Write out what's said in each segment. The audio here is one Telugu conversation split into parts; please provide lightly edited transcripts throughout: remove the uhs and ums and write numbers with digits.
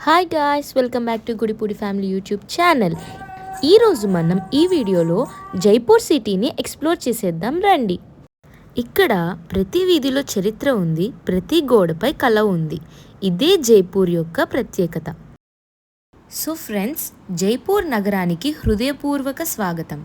Hi guys, welcome back to Gudipudi family YouTube channel. ఈరోజు మనం ఈ వీడియోలో జైపూర్ సిటీని ఎక్స్ప్లోర్ చేసేద్దాం రండి. ఇక్కడ ప్రతి వీధిలో చరిత్ర ఉంది, ప్రతి గోడపై కళ ఉంది. ఇదే జైపూర్ యొక్క ప్రత్యేకత. సో ఫ్రెండ్స్, జైపూర్ నగరానికి హృదయపూర్వక స్వాగతం.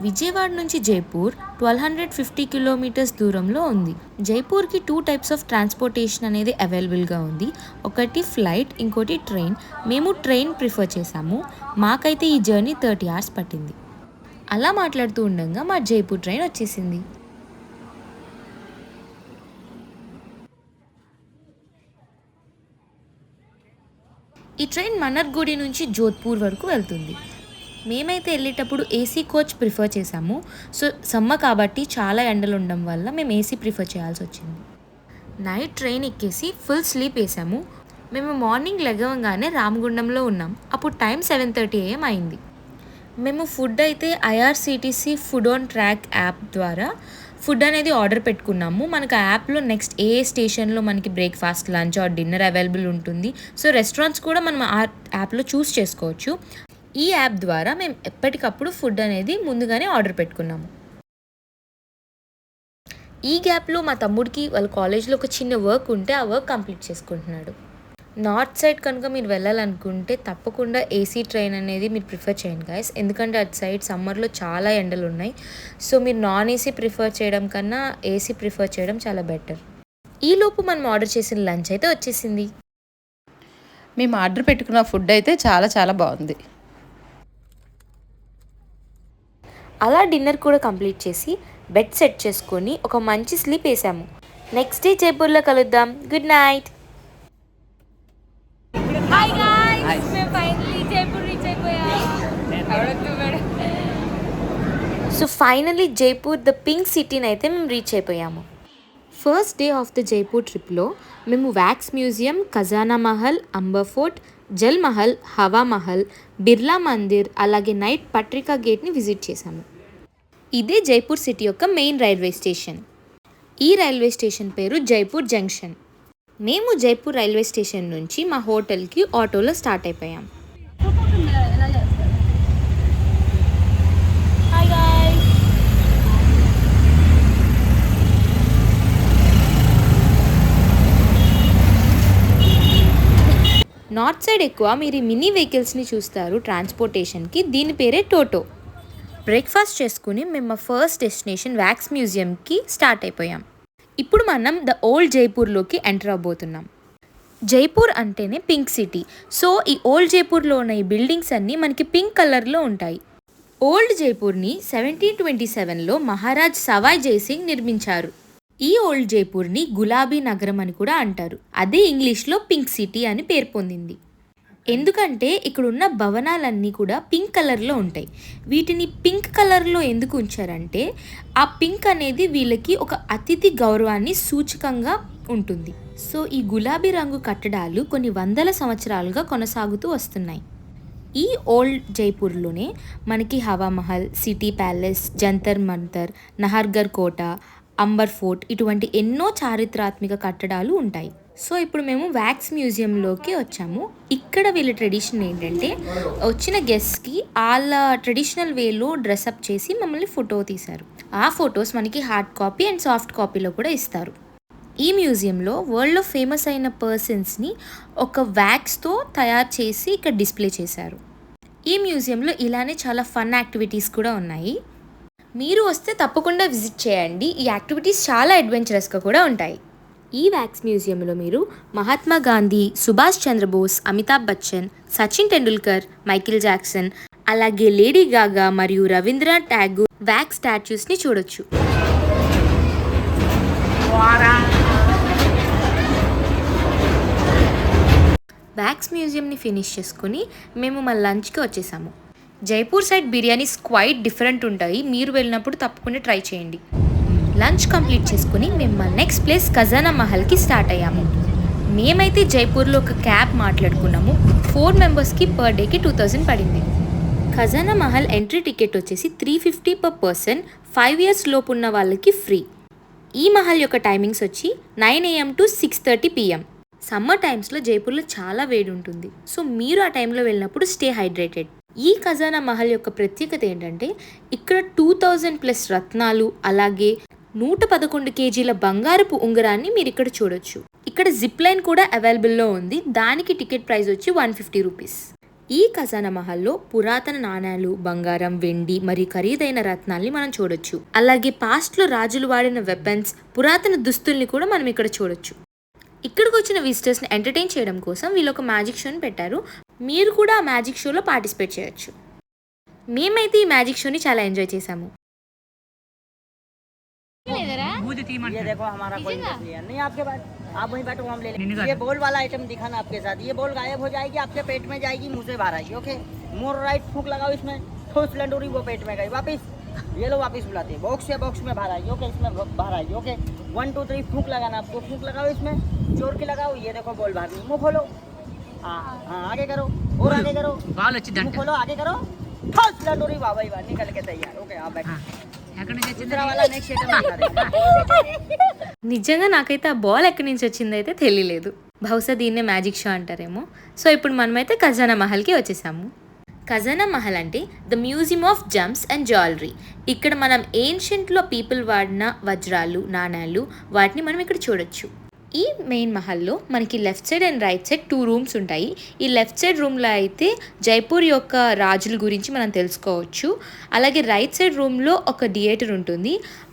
విజయవాడ నుంచి జైపూర్ 1250 కిలోమీటర్స్ దూరంలో ఉంది. జైపూర్కి 2 టైప్స్ ఆఫ్ ట్రాన్స్పోర్టేషన్ అనేది అవైలబుల్గా ఉంది. ఒకటి ఫ్లైట్, ఇంకోటి ట్రైన్. మేము ట్రైన్ ప్రిఫర్ చేసాము. మాకైతే ఈ జర్నీ 30 hours పట్టింది. అలా మాట్లాడుతూ ఉండగా మా జైపూర్ ట్రైన్ వచ్చేసింది. ఈ ట్రైన్ మనర్గుడి నుంచి జోధ్పూర్ వరకు వెళ్తుంది. మేమైతే వెళ్ళేటప్పుడు ఏసీ కోచ్ ప్రిఫర్ చేసాము. సో సమ్మర్ కాబట్టి చాలా ఎండలు ఉండడం వల్ల మేము ఏసీ ప్రిఫర్ చేయాల్సి వచ్చింది. నైట్ ట్రైన్ ఎక్కేసి ఫుల్ స్లీప్ వేసాము. మేము మార్నింగ్ లెగవంగానే రామగుండంలో ఉన్నాం. అప్పుడు టైం 7:30 AM అయింది. మేము ఫుడ్ అయితే IRCTC food on track app ద్వారా ఫుడ్ అనేది ఆర్డర్ పెట్టుకున్నాము. మనకు ఆ యాప్లో నెక్స్ట్ ఏ స్టేషన్లో మనకి breakfast, lunch or dinner available ఉంటుంది. సో రెస్టారెంట్స్ కూడా మనం ఆ యాప్లో చూస్ చేసుకోవచ్చు. ఈ యాప్ ద్వారా మేము ఎప్పటికప్పుడు ఫుడ్ అనేది ముందుగానే ఆర్డర్ పెట్టుకున్నాము. ఈ గ్యాప్లో మా తమ్ముడికి వాళ్ళ కాలేజ్లో ఒక చిన్న వర్క్ ఉంటే ఆ వర్క్ కంప్లీట్ చేసుకుంటున్నాడు. నార్త్ సైడ్ కనుక మీరు వెళ్ళాలనుకుంటే తప్పకుండా ఏసీ ట్రైన్ అనేది మీరు ప్రిఫర్ చేయండి గైస్. ఎందుకంటే అటు సైడ్ సమ్మర్లో చాలా ఎండలు ఉన్నాయి. సో మీరు నాన్ ఏసీ ప్రిఫర్ చేయడం కన్నా ఏసీ ప్రిఫర్ చేయడం చాలా బెటర్. ఈలోపు మనం ఆర్డర్ చేసిన లంచ్ అయితే వచ్చేసింది. మేము ఆర్డర్ పెట్టుకున్న ఫుడ్ అయితే చాలా చాలా బాగుంది. అలా డిన్నర్ కూడా కంప్లీట్ చేసి బెడ్ సెట్ చేసుకొని ఒక మంచి స్లీప్ వేసాము. నెక్స్ట్ డే జైపూర్లో కలుద్దాం. Good night. So finally Jaipur the pink సిటీని అయితే మేము రీచ్ అయిపోయాము. First day of the Jaipur ట్రిప్లో మేము వ్యాక్స్ మ్యూజియం, ఖజానా మహల్, అంబర్ ఫోర్ట్, జల్ మహల్, హవా మహల్, బిర్లా మందిర్, అలాగే నైట్ పట్రికా గేట్ని విజిట్ చేశాము. ఇదే జైపూర్ సిటీ యొక్క మెయిన్ రైల్వే స్టేషన్. ఈ రైల్వే స్టేషన్ పేరు జైపూర్ జంక్షన్. మేము జైపూర్ రైల్వే స్టేషన్ నుంచి మా హోటల్కి ఆటోలో స్టార్ట్ అయిపోయాం. నార్త్ సైడ్ ఎక్కువ మీరు ఈ మినీ వెహికల్స్ని చూస్తారు ట్రాన్స్పోర్టేషన్కి. దీని పేరే టోటో. బ్రేక్ఫాస్ట్ చేసుకుని మేము మా ఫస్ట్ డెస్టినేషన్ వ్యాక్స్ మ్యూజియంకి స్టార్ట్ అయిపోయాం. ఇప్పుడు మనం ద ఓల్డ్ జైపూర్లోకి ఎంటర్ అవబోతున్నాం. జైపూర్ అంటేనే పింక్ సిటీ. సో ఈ ఓల్డ్ జైపూర్లో ఉన్న ఈ బిల్డింగ్స్ అన్నీ మనకి పింక్ కలర్లో ఉంటాయి. ఓల్డ్ జైపూర్ని 1727లో మహారాజ్ సవాయ్ జైసింగ్ నిర్మించారు. ఈ ఓల్డ్ జైపూర్ని గులాబీ నగరం అని కూడా అంటారు. అదే ఇంగ్లీష్లో పింక్ సిటీ అని పేరు పొందింది. ఎందుకంటే ఇక్కడ ఉన్న భవనాలన్నీ కూడా పింక్ కలర్లో ఉంటాయి. వీటిని పింక్ కలర్లో ఎందుకు ఉంచారంటే ఆ పింక్ అనేది వీళ్ళకి ఒక అతిథి గౌరవాన్ని సూచకంగా ఉంటుంది. సో ఈ గులాబీ రంగు కట్టడాలు కొన్ని వందల సంవత్సరాలుగా కొనసాగుతూ వస్తున్నాయి. ఈ ఓల్డ్ జైపూర్లోనే మనకి హవా మహల్, సిటీ ప్యాలెస్, జంతర్ మంతర్, నహర్గర్ కోట, అంబర్ ఫోర్ట్ ఇటువంటి ఎన్నో చారిత్రాత్మక కట్టడాలు ఉంటాయి. సో ఇప్పుడు మేము వ్యాక్స్ మ్యూజియంలోకి వచ్చాము. ఇక్కడ వీళ్ళ ట్రెడిషన్ ఏంటంటే వచ్చిన గెస్ట్కి వాళ్ళ ట్రెడిషనల్ వేలో డ్రెస్అప్ చేసి మమ్మల్ని ఫోటో తీశారు. ఆ ఫొటోస్ మనకి హార్డ్ కాపీ అండ్ సాఫ్ట్ కాపీలో కూడా ఇస్తారు. ఈ మ్యూజియంలో వరల్డ్లో ఫేమస్ అయిన పర్సన్స్ని ఒక వ్యాక్స్తో తయారు చేసి ఇక్కడ డిస్ప్లే చేశారు. ఈ మ్యూజియంలో ఇలానే చాలా ఫన్ యాక్టివిటీస్ కూడా ఉన్నాయి. మీరు వస్తే తప్పకుండా విజిట్ చేయండి. ఈ యాక్టివిటీస్ చాలా అడ్వెంచరస్గా కూడా ఉంటాయి. ఈ వ్యాక్స్ మ్యూజియంలో మీరు మహాత్మా గాంధీ, సుభాష్ చంద్రబోస్, అమితాబ్ బచ్చన్, సచిన్ టెండూల్కర్, మైకేల్ జాక్సన్, అలాగే లేడీ గాగా మరియు రవీంద్రనాథ్ ఠాగూర్ వ్యాక్స్ స్టాచ్యూస్ని చూడొచ్చు. వ్యాక్స్ మ్యూజియంని ఫినిష్ చేసుకుని మేము మా లంచ్కి వచ్చేసాము. Jaipur side biryanis quite different ఉంటాయి. మీరు వెళ్ళినప్పుడు తప్పకుండా ట్రై చేయండి. లంచ్ కంప్లీట్ చేసుకుని మేము మా నెక్స్ట్ ప్లేస్ ఖజానా మహల్కి స్టార్ట్ అయ్యాము. మేమైతే జైపూర్లో ఒక క్యాబ్ మాట్లాడుకున్నాము. 4 మెంబర్స్కి పర్ డేకి 2000 పడింది. ఖజానా మహల్ ఎంట్రీ టికెట్ వచ్చేసి 350 per person. 5 years లోపు ఉన్న వాళ్ళకి ఫ్రీ. ఈ మహల్ యొక్క టైమింగ్స్ వచ్చి 9 AM to 6:30 PM. సమ్మర్ టైమ్స్లో జైపూర్లో చాలా వేడి ఉంటుంది. సో మీరు ఆ టైంలో వెళ్ళినప్పుడు స్టే హైడ్రేటెడ్. ఈ ఖజానా మహల్ యొక్క ప్రత్యేకత ఏంటంటే ఇక్కడ 2000+ రత్నాలు, అలాగే 111 కేజీల బంగారపు ఉంగరాన్ని మీరు ఇక్కడ చూడొచ్చు. ఇక్కడ జిప్ లైన్ కూడా అవైలబుల్లో ఉంది. దానికి టికెట్ ప్రైస్ వచ్చి 150 రూపీస్. ఈ ఖజానా మహల్లో పురాతన నాణాలు, బంగారం, వెండి మరియు ఖరీదైన రత్నాల్ని మనం చూడొచ్చు. అలాగే పాస్ట్లో రాజులు వాడిన వెపన్స్, పురాతన దుస్తుల్ని కూడా మనం ఇక్కడ చూడొచ్చు. ఇక్కడికి వచ్చిన విజిటర్స్ని ఎంటర్టైన్ చేయడం కోసం వీళ్ళు ఒక మ్యాజిక్ షోని పెట్టారు. మీరు కూడా ఆ మ్యాజిక్ షోలో పార్టిసిపేట్ చేయొచ్చు. మేమైతే ఈ మ్యాజిక్ షోని చాలా ఎంజాయ్ చేశాము. ये देखो हमारा कोई नहीं आपके पास, आप वहीं बैठो, हम ले लेंगे। ये बॉल वाला आइटम दिखाना आपके साथ, ये बॉल गायब हो जाएगी, आपके पेट में जाएगी, मुंह से बाहर आएगी। ओके, मोर राइट फूंक लगाओ इसमें, ठोस लंडोरी वो पेट में गई, वापस ये लो, वापस बुलाते हैं, बॉक्स से बॉक्स में बाहर आएगी। ओके, इसमें बाहर आएगी। ओके, 1 2 3 फूंक लगाना आपको, फूंक लगाओ इसमें, जोर के लगाओ। ये देखो बॉल बाहर नहीं, मुंह खोलो, हाँ हाँ आगे करो, और आगे करो, मुंह खोलो, आगे करो, ठोस लंडोरी, वाह भाई वाह, निकल के तैयार। ओके, आप बैठो। నిజంగా నాకైతే ఆ బాల్ ఎక్కడి నుంచి వచ్చిందో అయితే తెలియలేదు. బహుశా దీన్నే మ్యాజిక్ షో అంటారేమో. సో ఇప్పుడు మనమైతే ఖజానా మహల్కి వచ్చేసాము. ఖజానా మహల్ అంటే the museum of gems and jewellery. ఇక్కడ మనం ఏన్షియంట్లో పీపుల్ వాడిన వజ్రాలు, నాణాలు, వాటిని మనం ఇక్కడ చూడొచ్చు. ఈ మెయిన్ మహల్లో మనకి left side and right side 2 rooms ఉంటాయి. ఈ లెఫ్ట్ సైడ్ రూమ్లో అయితే జైపూర్ యొక్క రాజుల గురించి మనం తెలుసుకోవచ్చు. అలాగే రైట్ సైడ్ రూమ్లో ఒక థియేటర్ ఉంటుంది.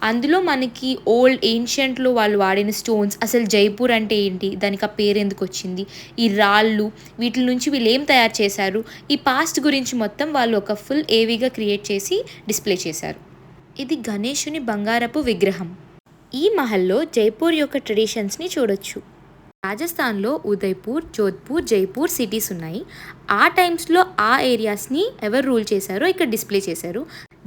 అందులో మనకి ఓల్డ్ ఏన్షియంట్లో వాళ్ళు వాడిన స్టోన్స్, అసలు జైపూర్ అంటే ఏంటి, దానికి ఆ పేరు ఎందుకు వచ్చింది, ఈ రాళ్ళు, వీటి నుంచి వీళ్ళు ఏం తయారు చేశారు, ఈ పాస్ట్ గురించి మొత్తం వాళ్ళు ఒక ఫుల్ ఏవీగా క్రియేట్ చేసి డిస్ప్లే చేశారు. ఇది గణేశుని బంగారపు విగ్రహం. ఈ మహల్లో జైపూర్ యొక్క ట్రెడిషన్స్ని చూడొచ్చు. రాజస్థాన్లో ఉదయ్పూర్, జోధ్పూర్, జైపూర్ సిటీస్ ఉన్నాయి. ఆ టైమ్స్లో ఆ ఏరియాస్ని ఎవరు రూల్ చేశారో ఇక్కడ డిస్ప్లే చేశారు.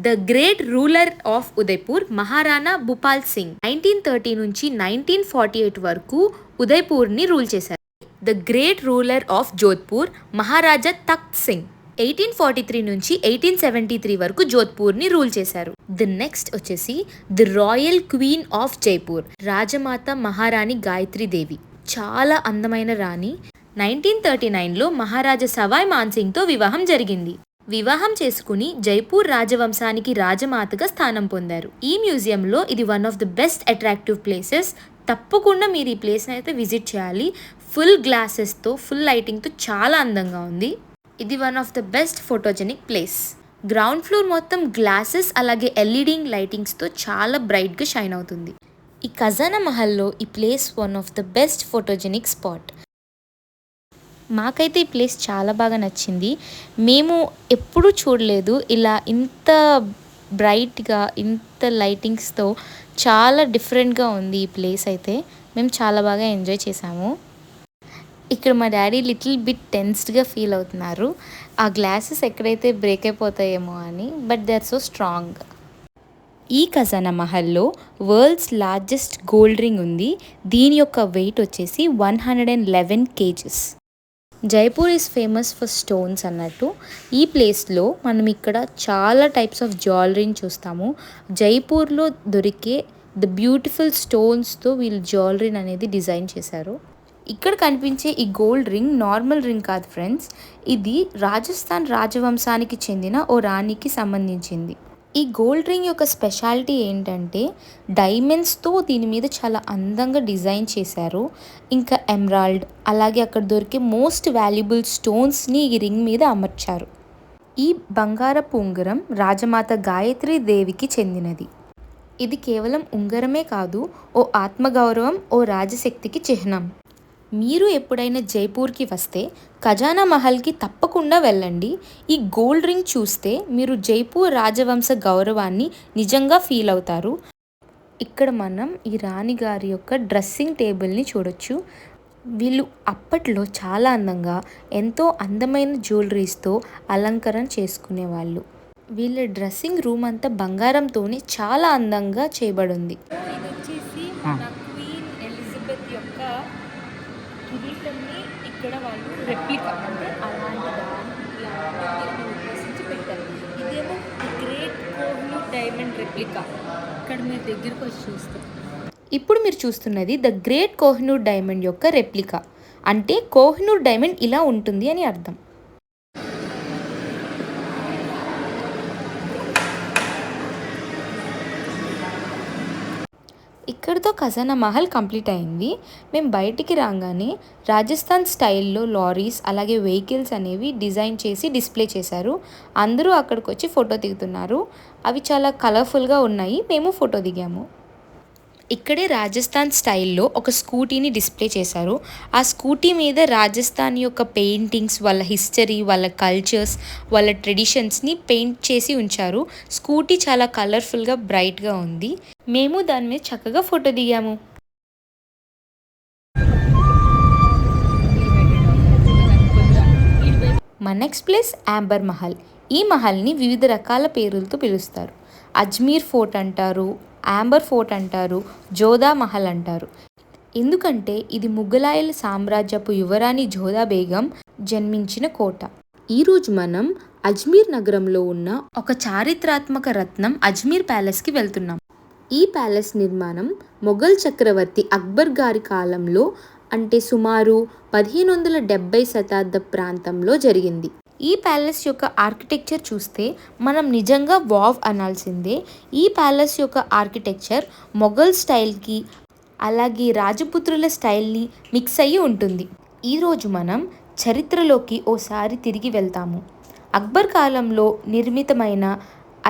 The great ruler of Udaipur Maharana Bhupal Singh 1930 నుంచి 1948 వరకు ఉదయ్పూర్ని రూల్ చేశారు. The great ruler of Jodhpur Maharaja Takht Singh 1843 నుంచి 1873 వరకు జోధ్పూర్ని రూల్ చేశారు. ది నెక్స్ట్ వచ్చేసి the royal queen of Jaipur, Rajmata Maharani Gayatri దేవి. చాలా అందమైన రాణి. 1939లో మహారాజా సవాయ్ మాన్సింగ్తో వివాహం జరిగింది. వివాహం చేసుకుని జైపూర్ రాజవంశానికి రాజమాతగా స్థానం పొందారు. ఈ మ్యూజియంలో ఇది one of the best attractive places. తప్పకుండా మీరు ఈ ప్లేస్ని అయితే విజిట్ చేయాలి. ఫుల్ గ్లాసెస్తో, ఫుల్ లైటింగ్తో చాలా అందంగా ఉంది. ఇది one of the best photogenic place. Ground floor మొత్తం గ్లాసెస్, అలాగే ఎల్ఈడి లైటింగ్స్తో చాలా బ్రైట్గా షైన్ అవుతుంది. ఈ ఖజానా మహల్లో ఈ place one of the best photogenic spot. మాకైతే ఈ ప్లేస్ చాలా బాగా నచ్చింది. మేము ఎప్పుడూ చూడలేదు ఇలా ఇంత బ్రైట్గా, ఇంత లైటింగ్స్తో చాలా డిఫరెంట్గా ఉంది ఈ ప్లేస్ అయితే. మేము చాలా బాగా ఎంజాయ్ చేసాము. ఇక్కడ మా డాడీ లిటిల్ బిట్ టెన్స్డ్గా ఫీల్ అవుతున్నారు. ఆ గ్లాసెస్ ఎక్కడైతే బ్రేక్ అయిపోతాయేమో అని, but they are so strong. ఈ ఖజానా మహల్లో వరల్డ్స్ లార్జెస్ట్ గోల్డ్ రింగ్ ఉంది. దీని యొక్క వెయిట్ వచ్చేసి 111 kgs. Jaipur is famous for stones అన్నట్టు. ఈ ప్లేస్లో మనం ఇక్కడ చాలా టైప్స్ ఆఫ్ జ్యువెలరీని చూస్తాము. జైపూర్లో దొరికే ద బ్యూటిఫుల్ స్టోన్స్తో వీళ్ళు జ్యువెలరీని అనేది డిజైన్ చేశారు. ఇక్కడ కనిపించే ఈ గోల్డ్ రింగ్ నార్మల్ రింగ్ కాదు ఫ్రెండ్స్. ఇది రాజస్థాన్ రాజవంశానికి చెందిన ఓ రాణికి సంబంధించింది. ఈ గోల్డ్ రింగ్ యొక్క స్పెషాలిటీ ఏంటంటే డైమండ్స్తో దీని మీద చాలా అందంగా డిజైన్ చేశారు. ఇంకా ఎమరాల్డ్, అలాగే అక్కడ దొరికే మోస్ట్ వాల్యుబుల్ స్టోన్స్ని ఈ రింగ్ మీద అమర్చారు. ఈ బంగారపు ఉంగరం రాజమాత గాయత్రి దేవికి చెందినది. ఇది కేవలం ఉంగరమే కాదు, ఓ ఆత్మగౌరవం, ఓ రాజశక్తికి చిహ్నం. మీరు ఎప్పుడైనా జైపూర్కి వస్తే ఖజానా మహల్కి తప్పకుండా వెళ్ళండి. ఈ గోల్డ్ రింగ్ చూస్తే మీరు జైపూర్ రాజవంశ గౌరవాన్ని నిజంగా ఫీల్ అవుతారు. ఇక్కడ మనం ఈ రాణి గారి యొక్క డ్రెస్సింగ్ టేబుల్ని చూడొచ్చు. వీళ్ళు అప్పట్లో చాలా అందంగా, ఎంతో అందమైన జ్యువెలరీస్తో అలంకరణ చేసుకునేవాళ్ళు. వీళ్ళ డ్రెస్సింగ్ రూమ్ అంతా బంగారంతోనే చాలా అందంగా చేయబడింది. ఇది వచ్చేసి క్వీన్ ఎలిజబెత్ యొక్క కిరీటంని ఇక్కడ వాళ్ళు రెప్లికా, అంటే అలాంటి దాన్ని ఉద్దేశించి పెట్టారు. ఇదేమో గ్రేట్ కోహినూర్ డైమండ్ రెప్లికా. ఇక్కడ మీరు దగ్గరికి వచ్చి చూస్తే ఇప్పుడు మీరు చూస్తున్నది ద గ్రేట్ కోహినూర్ డైమండ్ యొక్క రెప్లికా. అంటే కోహినూర్ డైమండ్ ఇలా ఉంటుంది అని అర్థం. ఇక్కడితో ఖజానా మహల్ కంప్లీట్ అయింది. మేము బయటికి రాగానే రాజస్థాన్ స్టైల్లో లారీస్ అలాగే వెహికల్స్ అనేవి డిజైన్ చేసి డిస్ప్లే చేశారు. అందరూ అక్కడికి వచ్చి ఫోటో దిగుతున్నారు. అవి చాలా కలర్ఫుల్గా ఉన్నాయి. మేము ఫోటో దిగాము. ఇక్కడే రాజస్థాన్ స్టైల్లో ఒక స్కూటీని డిస్ప్లే చేశారు. ఆ స్కూటీ మీద రాజస్థాన్ యొక్క పెయింటింగ్స్, వాళ్ళ హిస్టరీ, వాళ్ళ కల్చర్స్, వాళ్ళ ట్రెడిషన్స్ని పెయింట్ చేసి ఉంచారు. స్కూటీ చాలా కలర్ఫుల్గా బ్రైట్గా ఉంది. మేము దాని మీద చక్కగా ఫోటో దిగాము. మా నెక్స్ట్ ప్లేస్ యాంబర్ మహల్. ఈ మహల్ని వివిధ రకాల పేర్లతో పిలుస్తారు. అజ్మీర్ ఫోర్ట్ అంటారు, యాంబర్ ఫోర్ట్ అంటారు, జోధా మహల్ అంటారు. ఎందుకంటే ఇది ముఘలాయల సామ్రాజ్యపు యువరాణి జోధా బేగం జన్మించిన కోట. ఈరోజు మనం అజ్మీర్ నగరంలో ఉన్న ఒక చారిత్రాత్మక రత్నం అజ్మీర్ ప్యాలెస్కి వెళ్తున్నాం. ఈ ప్యాలెస్ నిర్మాణం మొఘల్ చక్రవర్తి అక్బర్ గారి కాలంలో అంటే సుమారు 1570 శతాబ్ద ప్రాంతంలో జరిగింది. ఈ ప్యాలెస్ యొక్క ఆర్కిటెక్చర్ చూస్తే మనం నిజంగా వావ్ అనాల్సిందే. ఈ ప్యాలెస్ యొక్క ఆర్కిటెక్చర్ మొఘల్ స్టైల్కి అలాగే రాజపుత్రుల స్టైల్ని మిక్స్ అయ్యి ఉంటుంది. ఈరోజు మనం చరిత్రలోకి ఓసారి తిరిగి వెళ్తాము. అక్బర్ కాలంలో నిర్మితమైన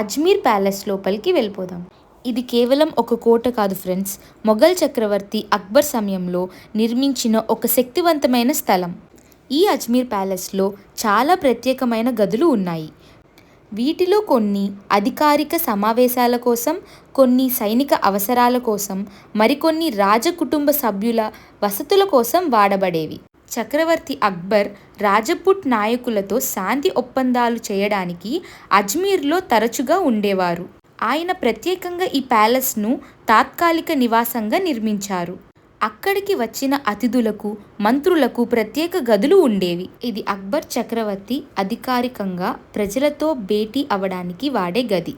అజ్మీర్ ప్యాలెస్ లోపలికి వెళ్ళిపోదాం. ఇది కేవలం ఒక కోట కాదు ఫ్రెండ్స్, మొఘల్ చక్రవర్తి అక్బర్ సమయంలో నిర్మించిన ఒక శక్తివంతమైన స్థలం. ఈ అజ్మీర్ ప్యాలెస్లో చాలా ప్రత్యేకమైన గదులు ఉన్నాయి. వీటిలో కొన్ని అధికారిక సమావేశాల కోసం, కొన్ని సైనిక అవసరాల కోసం, మరికొన్ని రాజకుటుంబ సభ్యుల వసతుల కోసం వాడబడేవి. చక్రవర్తి అక్బర్ రాజపుట్ నాయకులతో శాంతి ఒప్పందాలు చేయడానికి అజ్మీర్లో తరచుగా ఉండేవారు. ఆయన ప్రత్యేకంగా ఈ ప్యాలెస్ను తాత్కాలిక నివాసంగా నిర్మించారు. అక్కడికి వచ్చిన అతిథులకు, మంత్రులకు ప్రత్యేక గదులు ఉండేవి. ఇది అక్బర్ చక్రవర్తి అధికారికంగా ప్రజలతో భేటీ అవ్వడానికి వాడే గది.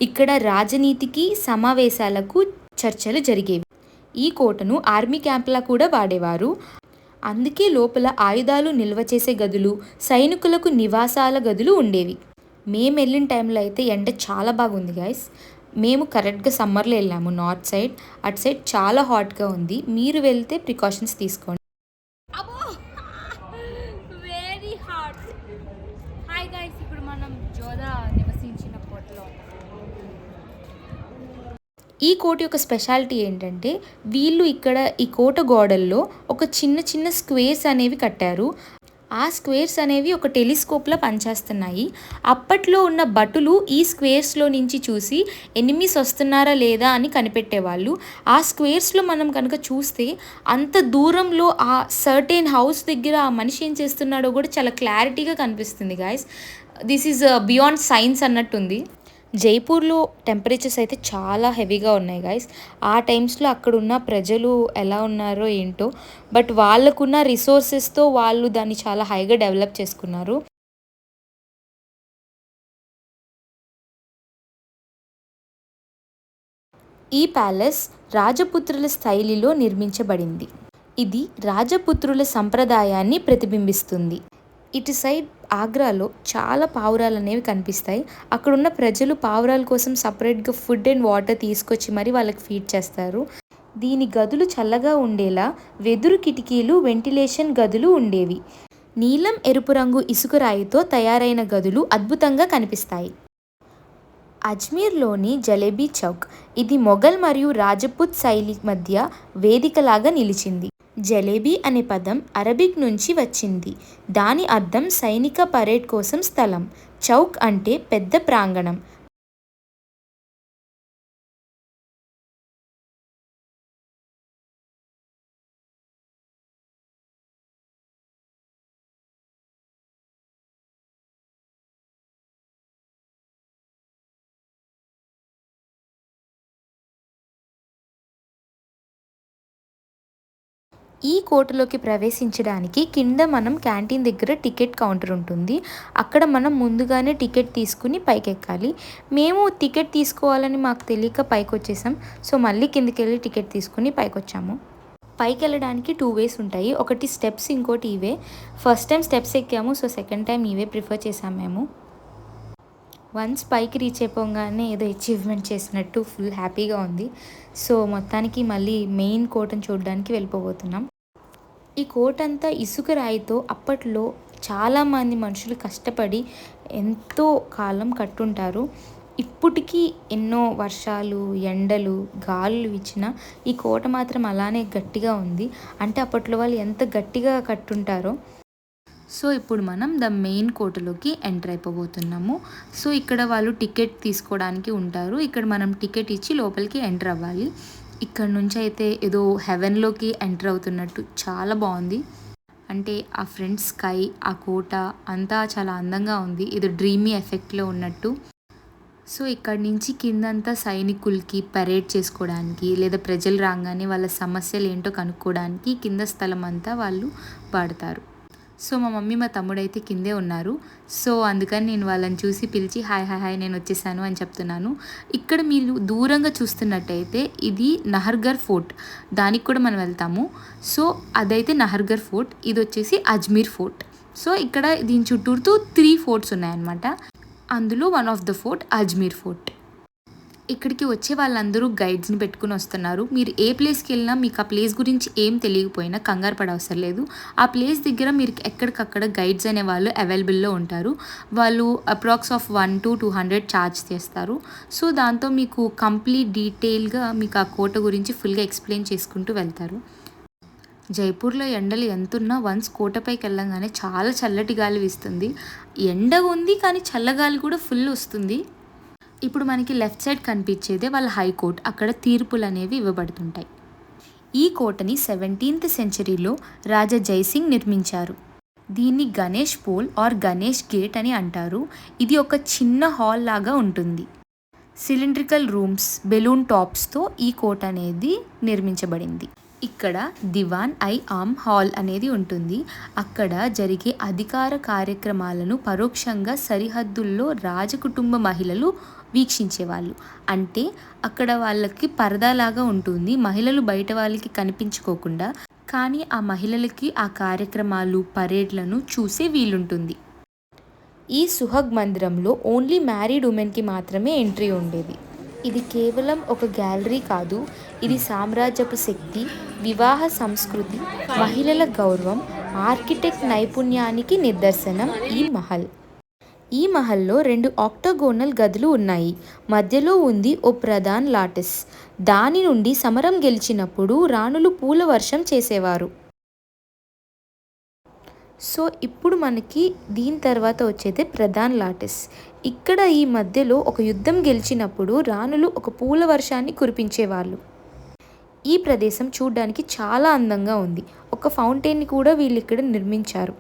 ఇక్కడ రాజనీతికి, సమావేశాలకు చర్చలు జరిగేవి. ఈ కోటను ఆర్మీ క్యాంప్లా కూడా వాడేవారు. అందుకే లోపల ఆయుధాలు నిల్వ చేసే గదులు, సైనికులకు నివాసాల గదులు ఉండేవి. మేము వెళ్ళిన టైంలో అయితే ఎండ చాలా బాగుంది గైస్. మేము కరెక్ట్గా సమ్మర్లో వెళ్ళాము నార్త్ సైడ్. అటు సైడ్ చాలా హాట్గా ఉంది. మీరు వెళ్తే ప్రికాషన్స్ తీసుకోండి. Very hot. హాయ్ గైస్, ఇప్పుడు మనం జోధా నివసించిన కోటలో. ఈ కోట యొక్క స్పెషాలిటీ ఏంటంటే వీళ్ళు ఇక్కడ ఈ కోట గోడల్లో ఒక చిన్న చిన్న స్క్వేర్స్ అనేవి కట్టారు. ఆ స్క్వేర్స్ అనేవి ఒక టెలిస్కోప్లో పనిచేస్తున్నాయి. అప్పట్లో ఉన్న భటులు ఈ స్క్వేర్స్లో నుంచి చూసి ఎనిమీస్ వస్తున్నారా లేదా అని కనిపెట్టేవాళ్ళు. ఆ స్క్వేర్స్లో మనం కనుక చూస్తే అంత దూరంలో ఆ సర్టెన్ హౌస్ దగ్గర ఆ మనిషి ఏం చేస్తున్నాడో కూడా చాలా క్లారిటీగా కనిపిస్తుంది guys. This is beyond science అన్నట్టుంది. జైపూర్లో టెంపరేచర్స్ అయితే చాలా హెవీగా ఉన్నాయి గైస్. ఆ టైమ్స్లో అక్కడున్న ప్రజలు ఎలా ఉన్నారో ఏంటో, బట్ వాళ్ళకున్న రిసోర్సెస్తో వాళ్ళు దాన్ని చాలా హైగా డెవలప్ చేసుకున్నారు. ఈ ప్యాలెస్ రాజపుత్రుల శైలిలో నిర్మించబడింది. ఇది రాజపుత్రుల సంప్రదాయాన్ని ప్రతిబింబిస్తుంది. ఇటు సైడ్ ఆగ్రాలో చాలా పావురాలు అనేవి కనిపిస్తాయి. అక్కడున్న ప్రజలు పావురాల కోసం సపరేట్గా ఫుడ్ అండ్ వాటర్ తీసుకొచ్చి మరి వాళ్ళకి ఫీడ్ చేస్తారు. దీని గదులు చల్లగా ఉండేలా వెదురు కిటికీలు, వెంటిలేషన్ గదులు ఉండేవి. నీలం ఎరుపు రంగు ఇసుక రాయితో తయారైన గదులు అద్భుతంగా కనిపిస్తాయి. అజ్మీర్లోని జలేబీ చౌక్, ఇది మొఘల్ మరియు రాజపుత్ శైలి మధ్య వేదికలాగా నిలిచింది. జలేబీ అనే పదం అరబిక్ నుంచి వచ్చింది. దాని అర్థం సైనిక పరేడ్ కోసం స్థలం. చౌక్ అంటే పెద్ద ప్రాంగణం. ఈ కోటలోకి ప్రవేశించడానికి కింద మనం క్యాంటీన్ దగ్గర టికెట్ కౌంటర్ ఉంటుంది. అక్కడ మనం ముందుగానే టికెట్ తీసుకుని పైకెక్కాలి. మేము టికెట్ తీసుకోవాలని మాకు తెలియక పైకి వచ్చేసాం. సో మళ్ళీ కిందకి వెళ్ళి టికెట్ తీసుకుని పైకి వచ్చాము. పైకి వెళ్ళడానికి 2 వేస్ ఉంటాయి. ఒకటి స్టెప్స్, ఇంకోటి ఇవే. ఫస్ట్ టైం స్టెప్స్ ఎక్కాము, సో సెకండ్ టైం ఇవే ప్రిఫర్ చేసాము మేము. వన్స్ పైకి రీచ్ అయిపోగానే ఏదో అచీవ్మెంట్ చేసినట్టు ఫుల్ హ్యాపీగా ఉంది. సో మొత్తానికి మళ్ళీ మెయిన్ కోటను చూడడానికి వెళ్ళిపోబోతున్నాం. ఈ కోట అంతా ఇసుక రాయితో అప్పట్లో చాలామంది మనుషులు కష్టపడి ఎంతో కాలం కట్టుంటారు. ఇప్పటికీ ఎన్నో వర్షాలు, ఎండలు, గాలులు ఇచ్చిన ఈ కోట మాత్రం అలానే గట్టిగా ఉంది. అంటే అప్పట్లో వాళ్ళు ఎంత గట్టిగా కట్టుంటారో. సో ఇప్పుడు మనం ద మెయిన్ కోటలోకి ఎంటర్ అయిపోబోతున్నాము. సో ఇక్కడ వాళ్ళు టికెట్ తీసుకోవడానికి ఉంటారు. ఇక్కడ మనం టికెట్ ఇచ్చి లోపలికి ఎంటర్ అవ్వాలి. ఇక్కడ నుంచి అయితే ఏదో హెవెన్లోకి ఎంటర్ అవుతున్నట్టు చాలా బాగుంది. అంటే ఆ ఫ్రంట్ స్కై, ఆ కోట అంతా చాలా అందంగా ఉంది. ఇది డ్రీమీ ఎఫెక్ట్లో ఉన్నట్టు. సో ఇక్కడ నుంచి కిందంతా సైనికులకి పరేడ్ చేసుకోవడానికి, లేదా ప్రజలు రాగానే వాళ్ళ సమస్యలు ఏంటో కనుక్కోవడానికి కింద స్థలం అంతా వాళ్ళు వాడతారు. సో మా మమ్మీ, మా తమ్ముడైతే కిందే ఉన్నారు. సో అందుకని నేను వాళ్ళని చూసి పిలిచి హాయ్ హాయ్ హాయ్ నేను వచ్చేసాను అని చెప్తున్నాను. ఇక్కడ మీరు దూరంగా చూస్తున్నట్టయితే ఇది నహర్గర్ ఫోర్ట్. దానికి కూడా మనం వెళ్తాము. సో అదైతే నహర్గర్ ఫోర్ట్, ఇది వచ్చేసి అజ్మీర్ ఫోర్ట్. సో ఇక్కడ దీని చుట్టూరుతో 3 ఫోర్ట్స్ ఉన్నాయన్నమాట. అందులో one of the fort Ajmer fort. ఇక్కడికి వచ్చే వాళ్ళందరూ గైడ్స్ని పెట్టుకుని వస్తున్నారు. మీరు ఏ ప్లేస్కి వెళ్ళినా మీకు ఆ ప్లేస్ గురించి ఏం తెలియకపోయినా కంగారు పడ అవసరం లేదు. ఆ ప్లేస్ దగ్గర మీరు ఎక్కడికక్కడ గైడ్స్ అనే వాళ్ళు అవైలబుల్లో ఉంటారు. వాళ్ళు అప్రాక్స్ ఆఫ్ 1 to 200 ఛార్జ్ చేస్తారు. సో దాంతో మీకు కంప్లీట్ డీటెయిల్గా మీకు ఆ కోట గురించి ఫుల్గా ఎక్స్ప్లెయిన్ చేసుకుంటూ వెళ్తారు. జైపూర్లో ఎండలు ఎంతున్నా వన్స్ కోటపైకి వెళ్ళంగానే చాలా చల్లటి గాలి వీస్తుంది. ఎండ ఉంది కానీ చల్లగాలి కూడా ఫుల్ వస్తుంది. ఇప్పుడు మనకి లెఫ్ట్ సైడ్ కనిపించేదే వాళ్ళ హైకోర్ట్. అక్కడ తీర్పులు అనేవి ఇవ్వబడుతుంటాయి. ఈ కోటని 17th సెంచరీలో రాజా జైసింగ్ నిర్మించారు. దీన్ని గణేష్ పోల్ ఆర్ గణేష్ గేట్ అని అంటారు. ఇది ఒక చిన్న హాల్ లాగా ఉంటుంది. సిలిండ్రికల్ రూమ్స్, బెలూన్ టాప్స్తో ఈ కోట అనేది నిర్మించబడింది. ఇక్కడ దివాన్ ఐ ఆమ్ హాల్ అనేది ఉంటుంది. అక్కడ జరిగే అధికార కార్యక్రమాలను పరోక్షంగా సరిహద్దుల్లో రాజకుటుంబ మహిళలు వీక్షించేవాళ్ళు. అంటే అక్కడ వాళ్ళకి పరదాలాగా ఉంటుంది, మహిళలు బయట వాళ్ళకి కనిపించుకోకుండా. కానీ ఆ మహిళలకి ఆ కార్యక్రమాలు, పరేడ్లను చూసే వీలుంటుంది. ఈ సుహగ్ మందిరంలో ఓన్లీ మ్యారీడ్ ఉమెన్కి మాత్రమే ఎంట్రీ ఉండేది. ఇది కేవలం ఒక గ్యాలరీ కాదు, ఇది సామ్రాజ్యపు శక్తి, వివాహ సంస్కృతి, మహిళల గౌరవం, ఆర్కిటెక్ట్ నైపుణ్యానికి నిదర్శనం ఈ మహల్. ఈ మహల్లో 2 ఆక్టోగోనల్ గదులు ఉన్నాయి. మధ్యలో ఉంది ఓ ప్రధాన్ లాటిస్. దాని నుండి సమరం గెలిచినప్పుడు రాణులు పూల వర్షం చేసేవారు. సో ఇప్పుడు మనకి దీని తర్వాత వచ్చేది ప్రధాన్ లాటిస్. ఇక్కడ ఈ మధ్యలో ఒక యుద్ధం గెలిచినప్పుడు రాణులు ఒక పూల వర్షాన్ని కురిపించేవాళ్ళు. ఈ ప్రదేశం చూడడానికి చాలా అందంగా ఉంది. ఒక ఫౌంటైన్ని కూడా వీళ్ళు ఇక్కడ నిర్మించారు.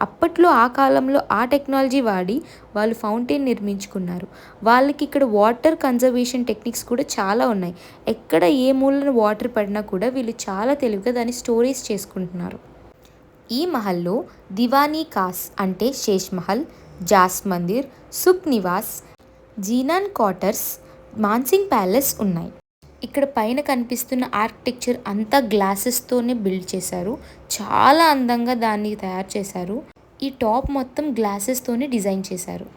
అప్పట్లో ఆ కాలంలో ఆ టెక్నాలజీ వాడి వాళ్ళు ఫౌంటైన్ నిర్మించుకున్నారు. వాళ్ళకి ఇక్కడ వాటర్ కన్జర్వేషన్ టెక్నిక్స్ కూడా చాలా ఉన్నాయి. ఎక్కడ ఏ మూలన వాటర్ పడినా కూడా వీళ్ళు చాలా తెలివిగా దాన్ని స్టోరేజ్ చేసుకుంటున్నారు. ఈ మహల్లో దివానీ కాస్ అంటే శేష్ మహల్, జాస్ మందిర్, సుఖ్ నివాస్, జీనాన్ క్వార్టర్స్, మాన్సింగ్ ప్యాలెస్ ఉన్నాయి. ఇక్కడ పైన కనిపిస్తున్న ఆర్కిటెక్చర్ అంతా గ్లాసెస్తోనే బిల్డ్ చేశారు. చాలా అందంగా దాన్ని తయారు చేశారు. ఈ టాప్ మొత్తం గ్లాసెస్తోనే డిజైన్ చేశారు.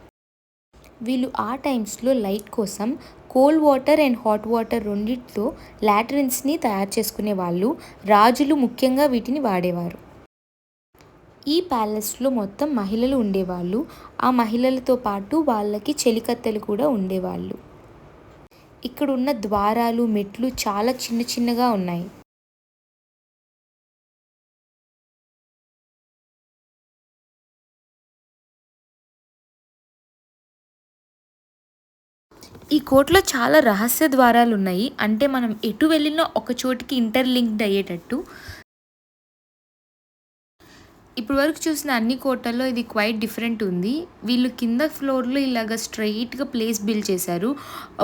వీళ్ళు ఆ టైమ్స్లో లైట్ కోసం cold water and hot water రెండింటితో లాట్రిన్స్ని తయారు చేసుకునే వాళ్ళు. రాజులు ముఖ్యంగా వీటిని వాడేవారు. ఈ ప్యాలెస్లో మొత్తం మహిళలు ఉండేవాళ్ళు. ఆ మహిళలతో పాటు వాళ్ళకి చెలికత్తెలు కూడా ఉండేవాళ్ళు. ఇక్కడ ఉన్న ద్వారాలు, మెట్లు చాలా చిన్న చిన్నగా ఉన్నాయి. ఈ కోటలో చాలా రహస్య ద్వారాలు ఉన్నాయి. అంటే మనం ఎటు వెళ్ళినా ఒక చోటికి ఇంటర్లింక్డ్ అయ్యేటట్టు. ఇప్పుడు వరకు చూసిన అన్ని కోటల్లో ఇది క్వైట్ డిఫరెంట్ ఉంది. వీళ్ళు కింద ఫ్లోర్లో ఇలాగ స్ట్రైట్గా ప్లేస్ బిల్డ్ చేశారు.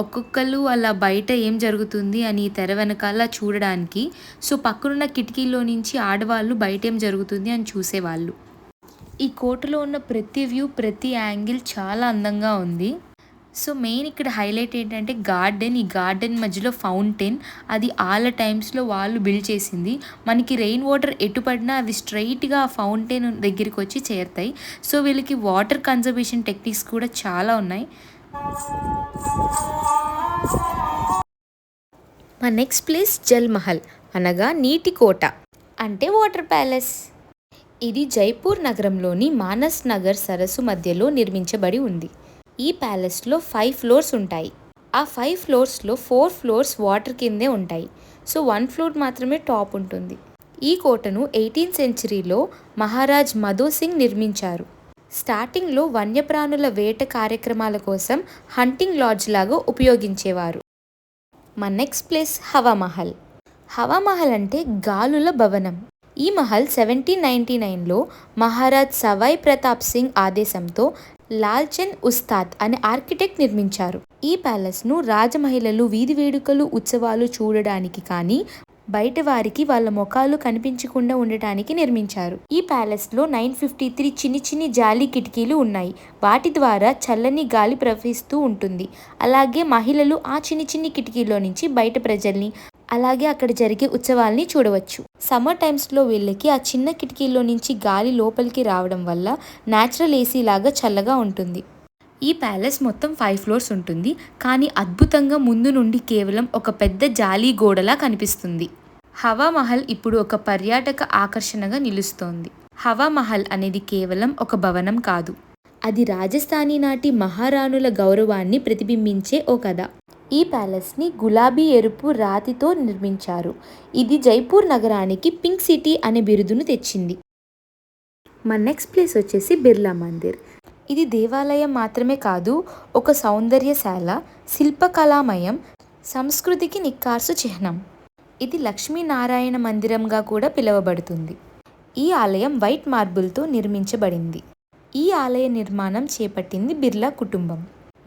ఒక్కొక్కరు అలా బయట ఏం జరుగుతుంది అని తెర వెనకాల చూడడానికి. సో పక్కనున్న కిటికీలో నుంచి ఆడవాళ్ళు బయట ఏం జరుగుతుంది అని చూసేవాళ్ళు. ఈ కోటలో ఉన్న ప్రతి వ్యూ, ప్రతి యాంగిల్ చాలా అందంగా ఉంది. సో మెయిన్ ఇక్కడ హైలైట్ ఏంటంటే గార్డెన్. ఈ గార్డెన్ మధ్యలో ఫౌంటైన్, అది ఆల టైమ్స్లో వాళ్ళు బిల్డ్ చేసింది. మనకి రెయిన్ వాటర్ ఎటు పడినా అవి స్ట్రైట్గా ఆ ఫౌంటైన్ దగ్గరికి వచ్చి చేరుతాయి. సో వీళ్ళకి వాటర్ కన్జర్వేషన్ టెక్నిక్స్ కూడా చాలా ఉన్నాయి. మా నెక్స్ట్ ప్లేస్ జల్ మహల్ అనగా నీటి కోట అంటే వాటర్ ప్యాలెస్. ఇది జైపూర్ నగరంలోని మానస్ నగర్ సరస్సు మధ్యలో నిర్మించబడి ఉంది. ఈ ప్యాలెస్లో 5 ఫ్లోర్స్ ఉంటాయి. ఆ 5 ఫ్లోర్స్లో 4 ఫ్లోర్స్ వాటర్ కిందే ఉంటాయి. సో 1 ఫ్లోర్ మాత్రమే టాప్ ఉంటుంది. ఈ కోటను 18th సెంచరీలో మహారాజ్ మధో సింగ్ నిర్మించారు. స్టార్టింగ్లో వన్యప్రాణుల వేట కార్యక్రమాల కోసం హంటింగ్ లాడ్జ్ లాగా ఉపయోగించేవారు. మా నెక్స్ట్ ప్లేస్ హవామహల్. హవామహల్ అంటే గాలుల భవనం. ఈ మహల్ 1799లో మహారాజ్ సవాయ్ ప్రతాప్ సింగ్ ఆదేశంతో లాల్చంద్ ఉస్తాద్ అనే ఆర్కిటెక్ట్ నిర్మించారు. ఈ ప్యాలెస్ను రాజమహిళలు వీధి వేడుకలు, ఉత్సవాలు చూడడానికి కానీ బయట వారికి వాళ్ళ ముఖాలు కనిపించకుండా ఉండటానికి నిర్మించారు. ఈ ప్యాలెస్లో 953 చిన్ని చిన్ని జాలీ కిటికీలు ఉన్నాయి. వాటి ద్వారా చల్లని గాలి ప్రవహిస్తూ ఉంటుంది. అలాగే మహిళలు ఆ చిన్ని చిన్ని కిటికీలో నుంచి బయట ప్రజల్ని, అలాగే అక్కడ జరిగే ఉత్సవాల్ని చూడవచ్చు. సమ్మర్ టైమ్స్లో వీళ్ళకి ఆ చిన్న కిటికీలో నుంచి గాలి లోపలికి రావడం వల్ల న్యాచురల్ ఏసీ లాగా చల్లగా ఉంటుంది. ఈ ప్యాలెస్ మొత్తం 5 ఫ్లోర్స్ ఉంటుంది. కానీ అద్భుతంగా ముందు నుండి కేవలం ఒక పెద్ద జాలీ గోడలా కనిపిస్తుంది. హవామహల్ ఇప్పుడు ఒక పర్యాటక ఆకర్షణగా నిలుస్తోంది. హవామహల్ అనేది కేవలం ఒక భవనం కాదు, అది రాజస్థానీ నాటి మహారాణుల గౌరవాన్ని ప్రతిబింబించే ఓ కథ. ఈ ప్యాలెస్ని గులాబీ ఎరుపు రాతితో నిర్మించారు. ఇది జైపూర్ నగరానికి పింక్ సిటీ అనే బిరుదును తెచ్చింది. మా నెక్స్ట్ ప్లేస్ వచ్చేసి బిర్లా మందిర్. ఇది దేవాలయం మాత్రమే కాదు, ఒక సౌందర్యశాల, శిల్పకళామయం, సంస్కృతికి నిక్కార్సు చిహ్నం. ఇది లక్ష్మీనారాయణ మందిరంగా కూడా పిలువబడుతుంది. ఈ ఆలయం వైట్ మార్బుల్తో నిర్మించబడింది. ఈ ఆలయ నిర్మాణం చేపట్టింది బిర్లా కుటుంబం.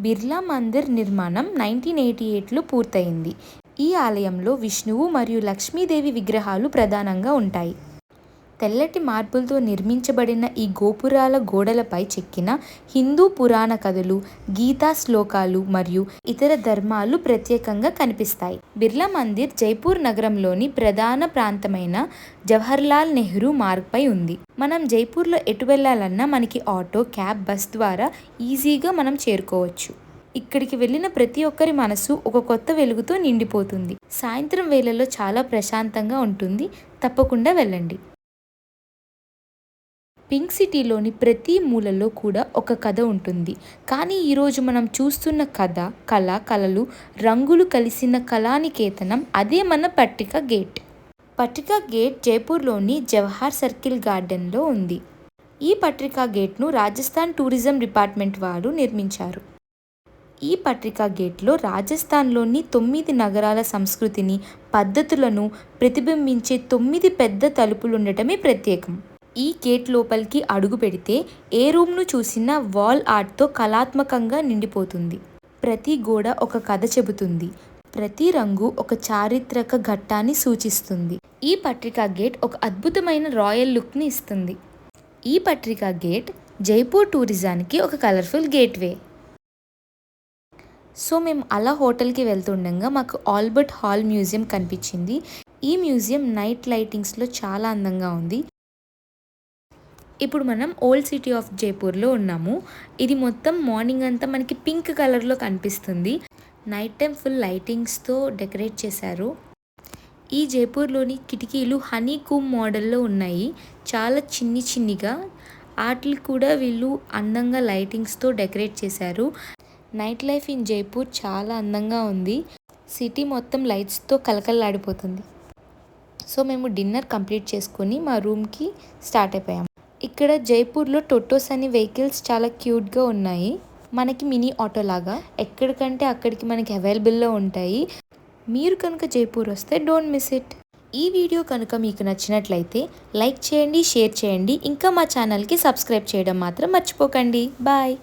బిర్లా మందిర్ నిర్మాణం 1988లో పూర్తయింది. ఈ ఆలయంలో విష్ణువు మరియు లక్ష్మీదేవి విగ్రహాలు ప్రధానంగా ఉంటాయి. తెల్లటి మార్బుల్తో నిర్మించబడిన ఈ గోపురాల గోడలపై చెక్కిన హిందూ పురాణ కథలు, గీతా శ్లోకాలు మరియు ఇతర ధర్మాలు ప్రత్యేకంగా కనిపిస్తాయి. బిర్లా మందిర్ జైపూర్ నగరంలోని ప్రధాన ప్రాంతమైన జవహర్లాల్ నెహ్రూ మార్గ్పై ఉంది. మనం జైపూర్లో ఎటు వెళ్ళాలన్నా మనకి ఆటో, క్యాబ్, బస్ ద్వారా ఈజీగా మనం చేరుకోవచ్చు. ఇక్కడికి వెళ్ళిన ప్రతి ఒక్కరి మనసు ఒక కొత్త వెలుగుతో నిండిపోతుంది. సాయంత్రం వేళల్లో చాలా ప్రశాంతంగా ఉంటుంది. తప్పకుండా వెళ్ళండి. పింక్ సిటీలోని ప్రతి మూలలో కూడా ఒక కథ ఉంటుంది. కానీ ఈరోజు మనం చూస్తున్న కళలు, రంగులు కలిసిన కళానికేతనం అదే మన పట్రికా గేట్. పట్రికా గేట్ జైపూర్లోని జవహర్ సర్కిల్ గార్డెన్లో ఉంది. ఈ పట్రికా గేట్ను రాజస్థాన్ టూరిజం డిపార్ట్మెంట్ వారు నిర్మించారు. ఈ పట్రికా గేట్లో రాజస్థాన్లోని 9 నగరాల సంస్కృతిని, పద్ధతులను ప్రతిబింబించే 9 పెద్ద తలుపులుండటమే ప్రత్యేకం. ఈ గేట్ లోపలికి అడుగు పెడితే ఏ రూమ్ను చూసినా వాల్ ఆర్ట్తో కళాత్మకంగా నిండిపోతుంది. ప్రతి గోడ ఒక కథ చెబుతుంది. ప్రతి రంగు ఒక చారిత్రక ఘట్టాన్ని సూచిస్తుంది. ఈ పట్రికా గేట్ ఒక అద్భుతమైన రాయల్ లుక్ని ఇస్తుంది. ఈ పట్రికా గేట్ జైపూర్ టూరిజానికి ఒక కలర్ఫుల్ గేట్వే. సో మేము అలా హోటల్కి వెళ్తుండగా మాకు ఆల్బర్ట్ హాల్ మ్యూజియం కనిపించింది. ఈ మ్యూజియం నైట్ లైటింగ్స్లో చాలా అందంగా ఉంది. ఇప్పుడు మనం ఓల్డ్ సిటీ ఆఫ్ జైపూర్లో ఉన్నాము. ఇది మొత్తం మార్నింగ్ అంతా మనకి పింక్ కలర్లో కనిపిస్తుంది. నైట్ టైం ఫుల్ లైటింగ్స్తో డెకరేట్ చేశారు. ఈ జైపూర్లోని కిటికీలు హనీ కూమ్ మోడల్లో ఉన్నాయి. చాలా చిన్నిగా వాటిని కూడా వీళ్ళు అందంగా లైటింగ్స్తో డెకరేట్ చేశారు. నైట్ లైఫ్ ఇన్ జైపూర్ చాలా అందంగా ఉంది. సిటీ మొత్తం లైట్స్తో కలకల్లాడిపోతుంది. సో మేము డిన్నర్ కంప్లీట్ చేసుకొని మా రూమ్కి స్టార్ట్ అయిపోయాము. ఇక్కడ జైపూర్లో టొటోస్ అనే వెహికల్స్ చాలా క్యూట్గా ఉన్నాయి. మనకి మినీ ఆటో లాగా ఎక్కడికంటే అక్కడికి మనకి అవైలబుల్లో ఉంటాయి. మీరు కనుక జైపూర్ వస్తే డోంట్ మిస్ ఇట్. ఈ వీడియో కనుక మీకు నచ్చినట్లయితే లైక్ చేయండి, షేర్ చేయండి. ఇంకా మా ఛానల్కి సబ్స్క్రైబ్ చేయడం మాత్రం మర్చిపోకండి. బాయ్.